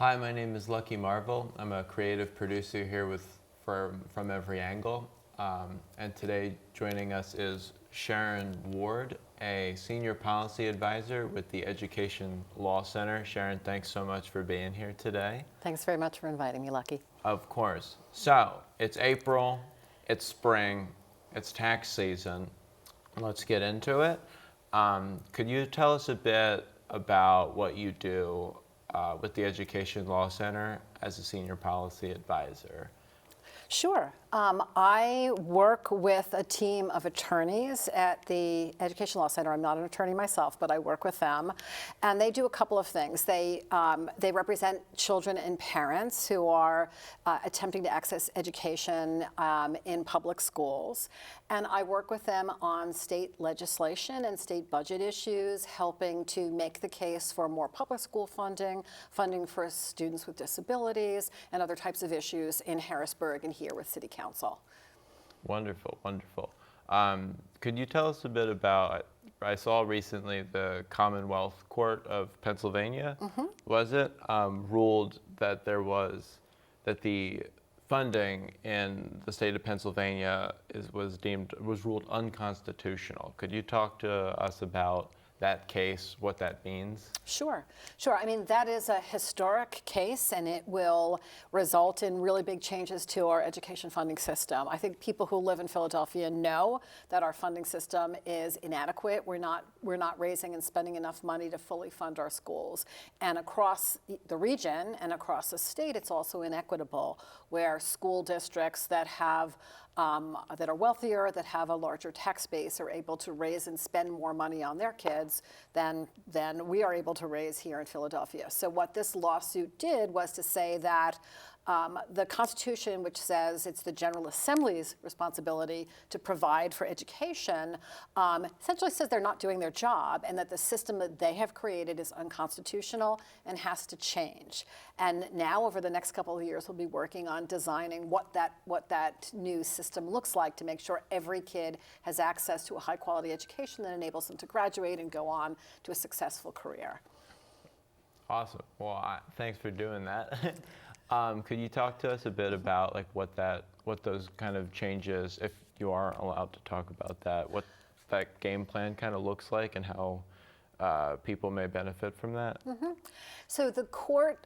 Hi, my name is Lucky Marvel. I'm a creative producer here from Every Angle. And today joining us is Sharon Ward, a senior policy advisor with the Education Law Center. Sharon, thanks so much for being here today. Thanks very much for inviting me, Lucky. Of course. So, it's April, it's spring, it's tax season. Let's get into it. Could you tell us a bit about what you do with the Education Law Center as a senior policy advisor? Sure. I work with a team of attorneys at the Education Law Center. I'm not an attorney myself, but I work with them. And they do a couple of things. They represent children and parents who are attempting to access education in public schools. And I work with them on state legislation and state budget issues, helping to make the case for more public school funding, funding for students with disabilities, and other types of issues in Harrisburg and here with City Council. Wonderful, wonderful. Could you tell us a bit about, I saw recently the Commonwealth Court of Pennsylvania, was it, ruled that that the funding in the state of Pennsylvania was ruled unconstitutional. Could you talk to us about that case, what that means? Sure. I mean, that is a historic case, and it will result in really big changes to our education funding system. I think people who live in Philadelphia know that our funding system is inadequate. We're not raising and spending enough money to fully fund our schools. And across the region and across the state, it's also inequitable, where school districts that are wealthier, that have a larger tax base, are able to raise and spend more money on their kids than we are able to raise here in Philadelphia. So what this lawsuit did was to say that the Constitution, which says it's the General Assembly's responsibility to provide for education, essentially says they're not doing their job, and that the system that they have created is unconstitutional and has to change. And now, over the next couple of years, we'll be working on designing what that new system looks like to make sure every kid has access to a high-quality education that enables them to graduate and go on to a successful career. Awesome. Well, thanks for doing that. Could you talk to us a bit about what those kind of changes, if you are allowed to talk about that, what that game plan kind of looks like and how people may benefit from that? So the court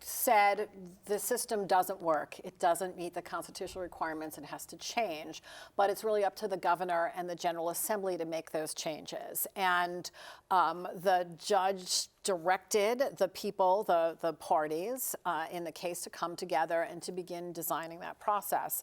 said the system doesn't work. It doesn't meet the constitutional requirements and has to change. But it's really up to the governor and the General Assembly to make those changes. And the judge directed the people, the parties in the case, to come together and to begin designing that process.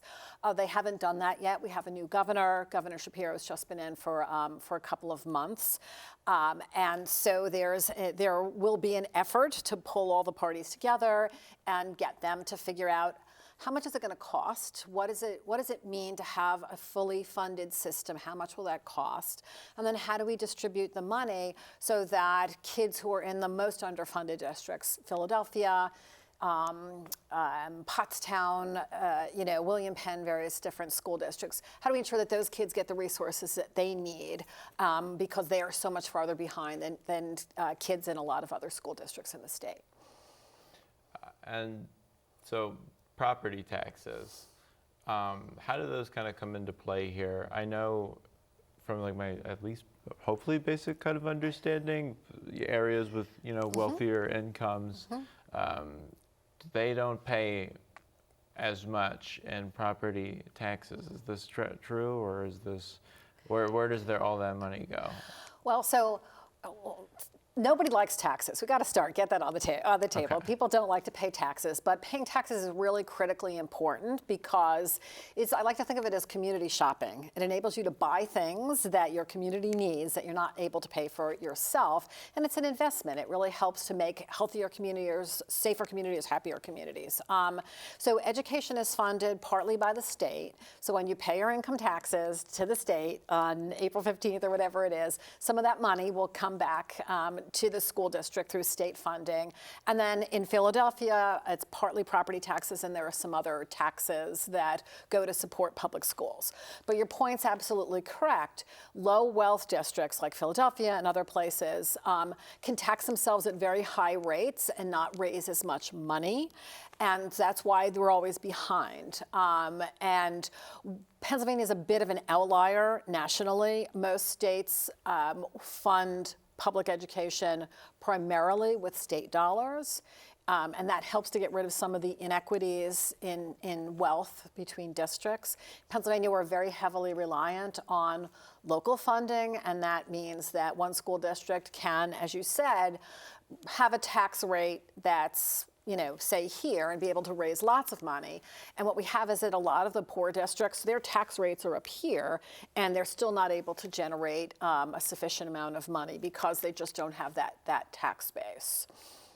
They haven't done that yet. We have a new governor. Governor Shapiro's just been in for a couple of months. And so there will be an effort to pull all the parties together and get them to figure out how much is it going to cost? What does it mean to have a fully funded system? How much will that cost? And then how do we distribute the money so that kids who are in the most underfunded districts, Philadelphia, Pottstown, William Penn, various different school districts, how do we ensure that those kids get the resources that they need because they are so much farther behind than kids in a lot of other school districts in the state? And so property taxes, how do those kind of come into play here? I know from my at least hopefully basic kind of understanding, areas with wealthier incomes, they don't pay as much in property taxes. Is this true, or is this where does all that money go? Well, so nobody likes taxes. We've got to get that on the table. Okay. People don't like to pay taxes, but paying taxes is really critically important because I like to think of it as community shopping. It enables you to buy things that your community needs that you're not able to pay for yourself, and it's an investment. It really helps to make healthier communities, safer communities, happier communities. So education is funded partly by the state. So when you pay your income taxes to the state on April 15th or whatever it is, some of that money will come back to the school district through state funding. And then in Philadelphia, it's partly property taxes, and there are some other taxes that go to support public schools. But your point's absolutely correct. Low wealth districts like Philadelphia and other places can tax themselves at very high rates and not raise as much money. And that's why we're always behind. And Pennsylvania is a bit of an outlier nationally. Most states fund public education primarily with state dollars. And that helps to get rid of some of the inequities in wealth between districts. Pennsylvania, we're very heavily reliant on local funding, and that means that one school district can, as you said, have a tax rate that's, say here, and be able to raise lots of money. And what we have is that a lot of the poor districts, their tax rates are up here, and they're still not able to generate a sufficient amount of money because they just don't have that tax base.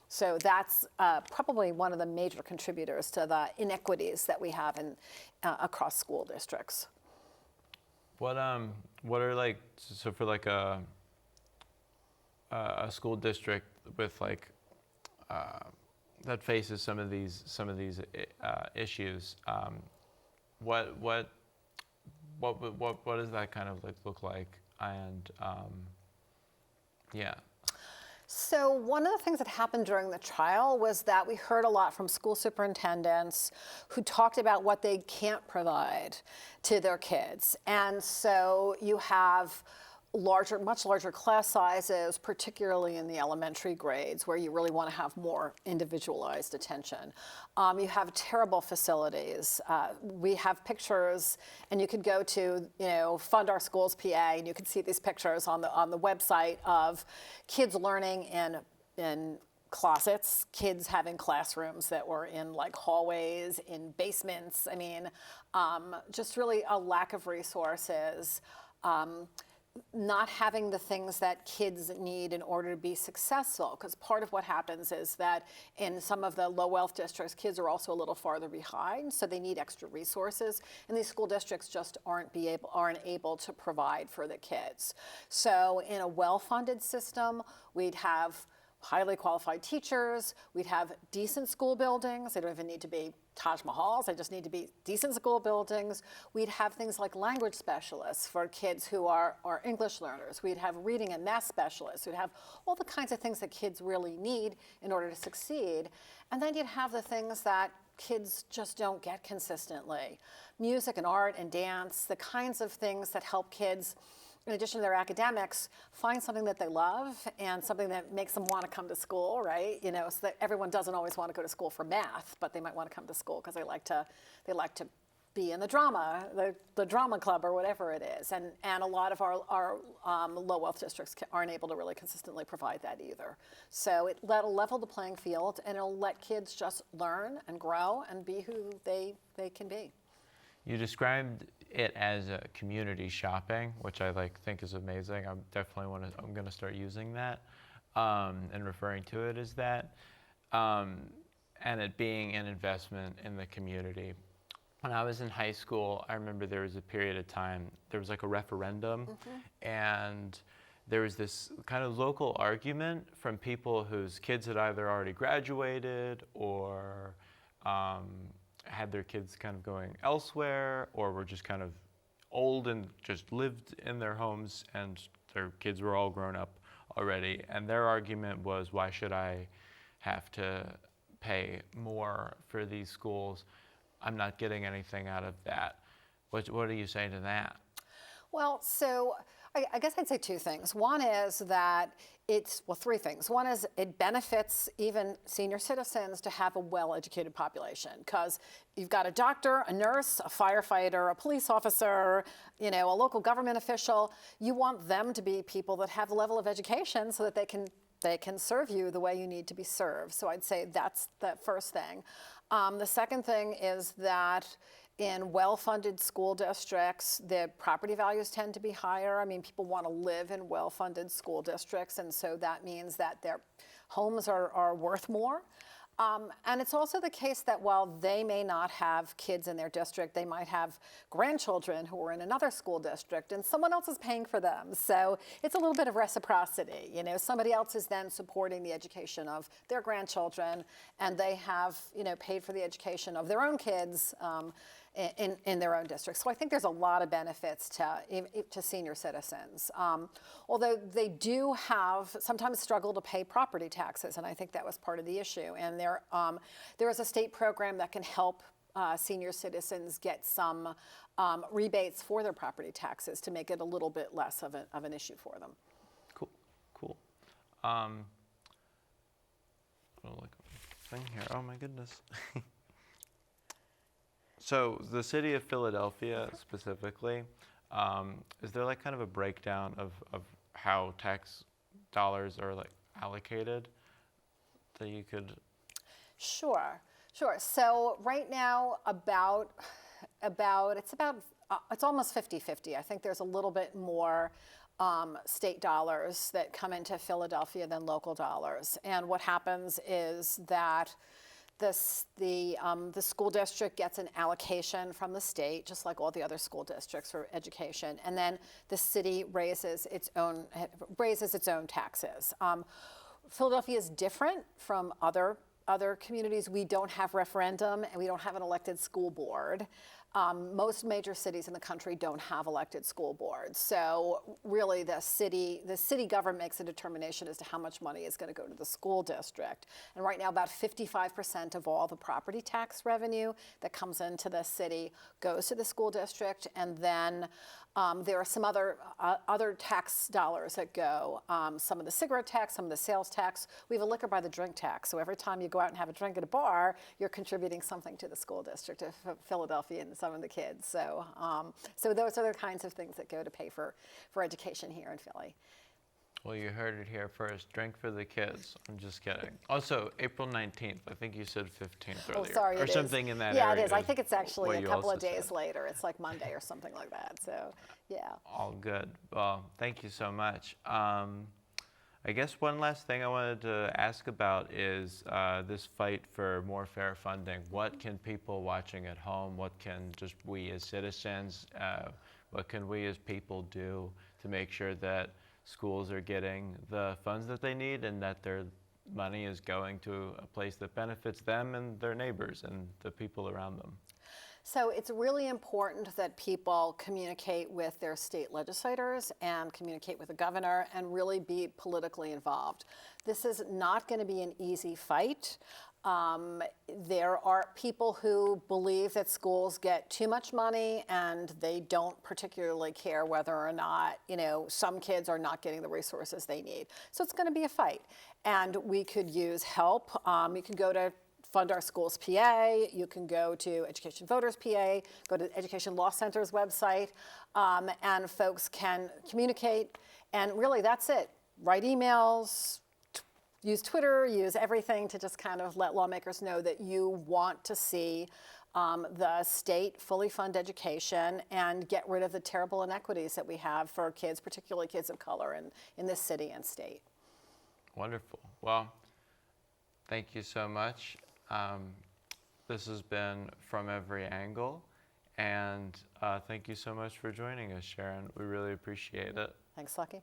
So that's probably one of the major contributors to the inequities that we have across school districts. What are like, so for like a school district with like that faces some of these issues, what does that kind of like look like? And yeah. So one of the things that happened during the trial was that we heard a lot from school superintendents who talked about what they can't provide to their kids. And so you have much larger class sizes, particularly in the elementary grades, where you really want to have more individualized attention. You have terrible facilities. We have pictures, and you could go to, Fund Our Schools PA, and you can see these pictures on the website of kids learning in closets, kids having classrooms that were in like hallways, in basements. I mean, just really a lack of resources. Not having the things that kids need in order to be successful, because part of what happens is that in some of the low wealth districts, kids are also a little farther behind, so they need extra resources, and these school districts just aren't able to provide for the kids. So in a well-funded system, we'd have highly qualified teachers, we'd have decent school buildings. They don't even need to be Taj Mahals, they just need to be decent school buildings. We'd have things like language specialists for kids who are English learners. We'd have reading and math specialists. We'd have all the kinds of things that kids really need in order to succeed. And then you'd have the things that kids just don't get consistently. Music and art and dance, the kinds of things that help kids, in addition to their academics, find something that they love and something that makes them want to come to school, right? So that everyone doesn't always want to go to school for math, but they might want to come to school because they like to be in the drama club or whatever it is. And a lot of our low wealth districts aren't able to really consistently provide that either. So it'll level the playing field, and it'll let kids just learn and grow and be who they can be. You described it as a community shopping, which I think is amazing. I'm going to start using that and referring to it as that, and it being an investment in the community. When I was in high school, I remember there was a period of time, there was like a referendum, and there was this kind of local argument from people whose kids had either already graduated or had their kids kind of going elsewhere, or were just kind of old and just lived in their homes, and their kids were all grown up already. And their argument was, why should I have to pay more for these schools? I'm not getting anything out of that. What do you say to that? Well, so I guess I'd say two things. One is that three things. One is it benefits even senior citizens to have a well-educated population, because you've got a doctor, a nurse, a firefighter, a police officer, a local government official. You want them to be people that have a level of education so that they can serve you the way you need to be served. So I'd say that's the first thing. The second thing is that in well-funded school districts, the property values tend to be higher. I mean, people want to live in well-funded school districts, and so that means that their homes are worth more. And it's also the case that while they may not have kids in their district, they might have grandchildren who are in another school district and someone else is paying for them. So it's a little bit of reciprocity. You know, somebody else is then supporting the education of their grandchildren and they have, you know, paid for the education of their own kids in their own district. So I think there's a lot of benefits to senior citizens. Although they do sometimes struggle to pay property taxes, and I think that was part of the issue. And there is a state program that can help senior citizens get some rebates for their property taxes to make it a little bit less of an issue for them. Cool. Oh, look, thing here. Oh my goodness. So the city of Philadelphia specifically, is there like kind of a breakdown of how tax dollars are like allocated that you could? Sure. So right now it's almost 50-50. I think there's a little bit more state dollars that come into Philadelphia than local dollars. And what happens is that the school district gets an allocation from the state, just like all the other school districts for education, and then the city raises its own taxes. Philadelphia is different from other communities. We don't have referendum and we don't have an elected school board. Most major cities in the country don't have elected school boards. So really the city government makes a determination as to how much money is going to go to the school district. And right now about 55% of all the property tax revenue that comes into the city goes to the school district. And then there are some other tax dollars that go, some of the cigarette tax, some of the sales tax. We have a liquor by the drink tax. So every time you go out and have a drink at a bar, you're contributing something to the school district of Philadelphia and some of the kids. So those are the kinds of things that go to pay for education here in Philly. Well, you heard it here first. Drink for the kids. I'm just kidding. Also, April 19th. I think you said 15th earlier. Oh, sorry, or it something is. in that yeah, area. Yeah, it is. I think it's actually a couple of days said. later. It's like Monday or something like that. So, yeah. All good. Well, thank you so much. I guess one last thing I wanted to ask about is this fight for more fair funding. What can people watching at home, what can just we as citizens, what can we as people do to make sure that schools are getting the funds that they need and that their money is going to a place that benefits them and their neighbors and the people around them? So it's really important that people communicate with their state legislators and communicate with the governor and really be politically involved. This is not going to be an easy fight. There are people who believe that schools get too much money and they don't particularly care whether or not, some kids are not getting the resources they need. So it's going to be a fight. And we could use help. You can go to Fund Our Schools PA, you can go to Education Voters PA, go to Education Law Center's website, and folks can communicate. And really, that's it. Write emails, use Twitter, use everything to just kind of let lawmakers know that you want to see the state fully fund education and get rid of the terrible inequities that we have for kids, particularly kids of color in this city and state. Wonderful. Well, thank you so much. This has been From Every Angle, and thank you so much for joining us, Sharon. We really appreciate it. Thanks, Lucky.